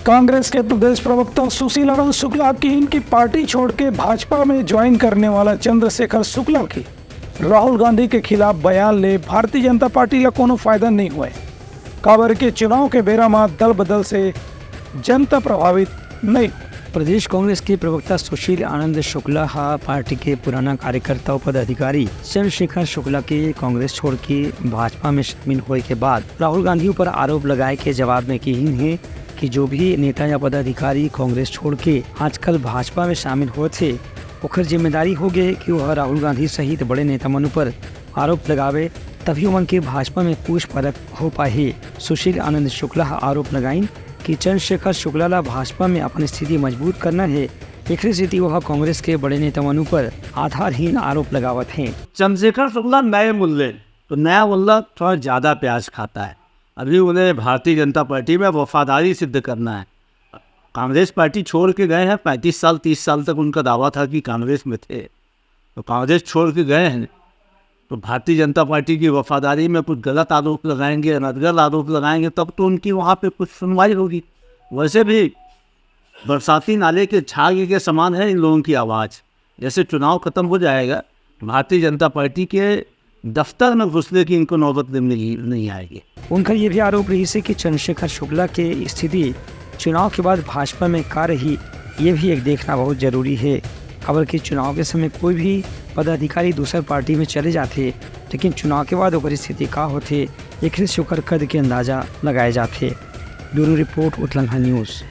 कांग्रेस के प्रदेश प्रवक्ता सुशील आनंद शुक्ला की इनकी पार्टी छोड़ के भाजपा में ज्वाइन करने वाला चंद्रशेखर शुक्ला की राहुल गांधी के खिलाफ बयान ले भारतीय जनता पार्टी का कोनो फायदा नहीं हुआ है। काबर के चुनाव के बेरा में दल बदल से जनता प्रभावित नहीं। प्रदेश कांग्रेस के प्रवक्ता सुशील आनंद शुक्ला पार्टी के पुराना कार्यकर्ता और पदाधिकारी चंद्रशेखर शुक्ला के कांग्रेस छोड़ के भाजपा में शामिल होने के बाद राहुल गांधी पर आरोप लगाए के जवाब में कही है कि जो भी नेता या पदाधिकारी कांग्रेस छोड़ के आजकल भाजपा में शामिल हुए थे ओकर जिम्मेदारी हो गए कि वह राहुल गांधी सहित बड़े नेता मनु पर आरोप लगावे तभी उमन के भाजपा में कुछ फर्क हो पाए। सुशील आनंद शुक्ला आरोप लगाई कि चंद्रशेखर शुक्ला ला भाजपा में अपनी स्थिति मजबूत करना है। एक स्थिति वह कांग्रेस के बड़े नेता मनु पर आधारहीन आरोप लगावत हैं। चंद्रशेखर शुक्ला नए मुल्ले तो नया मुल्ला थोड़ा ज़्यादा प्याज खाता है। अभी उन्हें भारतीय जनता पार्टी में वफादारी सिद्ध करना है। कांग्रेस पार्टी छोड़ के गए हैं, 35 साल 30 साल तक उनका दावा था कि कांग्रेस में थे, तो कांग्रेस छोड़ के गए हैं तो भारतीय जनता पार्टी की वफादारी में कुछ गलत आरोप लगाएंगे, अनर्गल आरोप लगाएंगे, तब तो उनकी वहाँ पे कुछ सुनवाई होगी। वैसे भी बरसाती नाले के छागे के समान है इन लोगों की आवाज़। जैसे चुनाव खत्म हो जाएगा भारतीय जनता पार्टी के दफ्तर में घुसने की इनको नौबत नहीं आएगी। उनका ये भी आरोप रही है कि चंद्रशेखर शुक्ला की स्थिति चुनाव के बाद भाजपा में का रही, ये भी एक देखना बहुत जरूरी है। खबर कि चुनाव के समय कोई भी पदाधिकारी दूसर पार्टी में चले जाते, लेकिन चुनाव के बाद ओकर स्थिति का होते एक से ओकर कद के अंदाजा लगाए जाते। Bureau report Uttarakhand news.